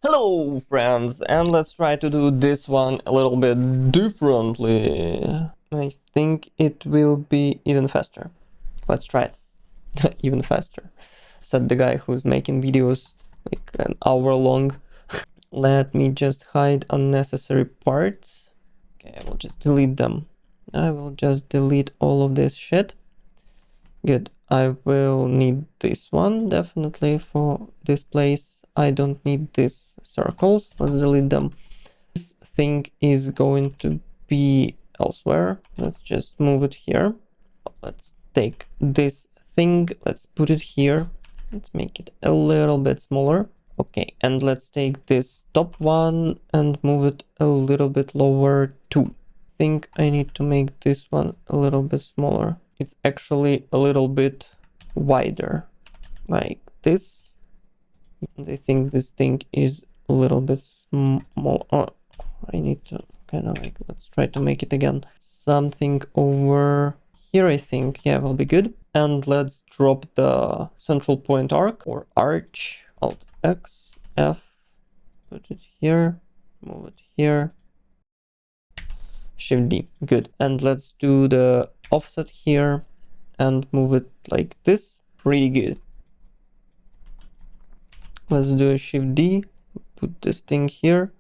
Hello friends, and let's try to do this one a little bit differently. I think it will be even faster. Let's try it. Even faster. Said the guy who's making videos like an hour long. Let me just hide unnecessary parts. Okay, I will just delete them. I will just delete all of this shit. Good. I will need this one definitely for this place. I don't need these circles. Let's delete them. This thing is going to be elsewhere. Let's just move it here. Let's take this thing. Let's put it here. Let's make it a little bit smaller. Okay, and let's take this top one and move it a little bit lower too. I think I need to make this one a little bit smaller. It's actually a little bit wider, like this. And I think this thing is a little bit small. Oh, I need to kind of like, let's try to make it again. Something over here, I think, yeah, will be good. And let's drop the central point arc or arch. Alt X, F, put it here, move it here. Shift D, good. And let's do the offset here and move it like this. Pretty good. Let's do a Shift D, put this thing here.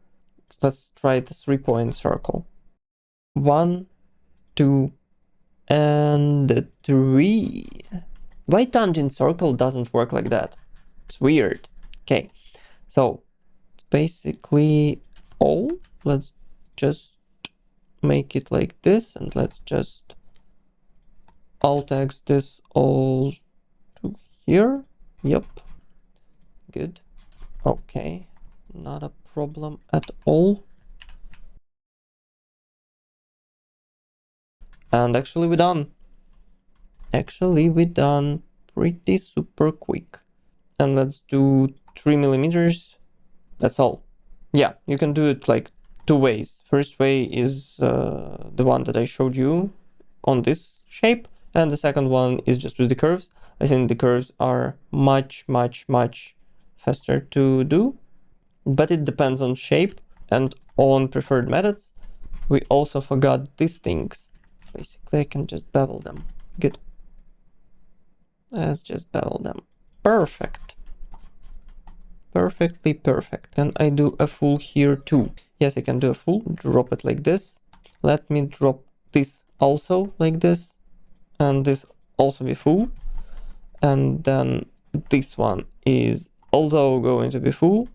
Let's try the 3-point circle. 1, 2, and 3. Why tangent circle doesn't work like that? It's weird. Okay, so it's basically all. Let's just make it like this, and let's just alt X this all to here. Yep, good. Okay, not a problem at all. And actually we're done. Pretty super quick. And let's do 3 millimeters. That's all. Yeah, you can do it like 2 ways. First way is the one that I showed you on this shape, and the second one is just with the curves. I think the curves are much faster to do, but it depends on shape and on preferred methods. We also forgot these things. Basically, I can just bevel them. Good. Let's just bevel them. Perfect. Perfectly perfect. Can I do a full here too? Yes, I can do a full. Drop it like this. Let me drop this also like this. And this also be full. And then this one is also going to be full.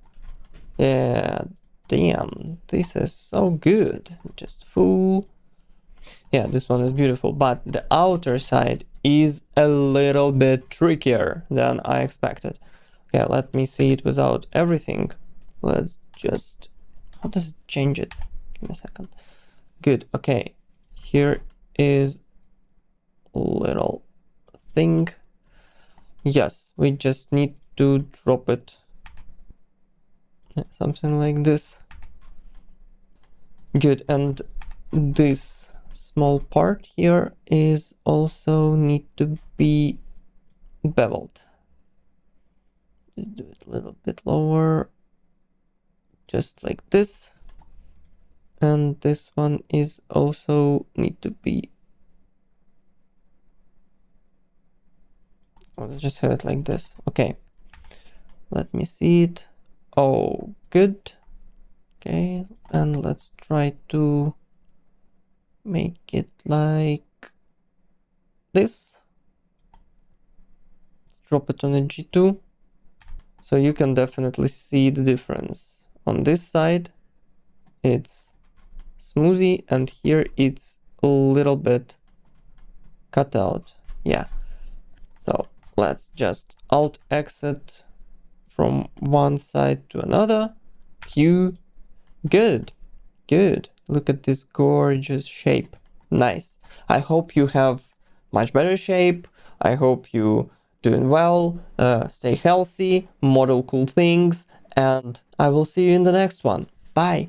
Yeah, damn. This is so good. Just full. Yeah, this one is beautiful. But the outer side is a little bit trickier than I expected. Yeah, let me see it without everything. Let's just... How does it change it? Give me a second. Good, okay. Here is a little thing. Yes, we just need to drop it. Something like this. Good, and this small part here is also need to be beveled. Just do it a little bit lower, just like this. And this one is also need to be, let's just have it like this. Okay, let me see it. Oh, good. Okay, and let's try to make it like this. Drop it on a G2. So you can definitely see the difference. On this side, it's smoothie, and here it's a little bit cut out. Yeah. So let's just alt exit from one side to another. Hue. Good. Good. Look at this gorgeous shape. Nice. I hope you have much better shape. I hope you doing well, stay healthy, model cool things, and I will see you in the next one. Bye!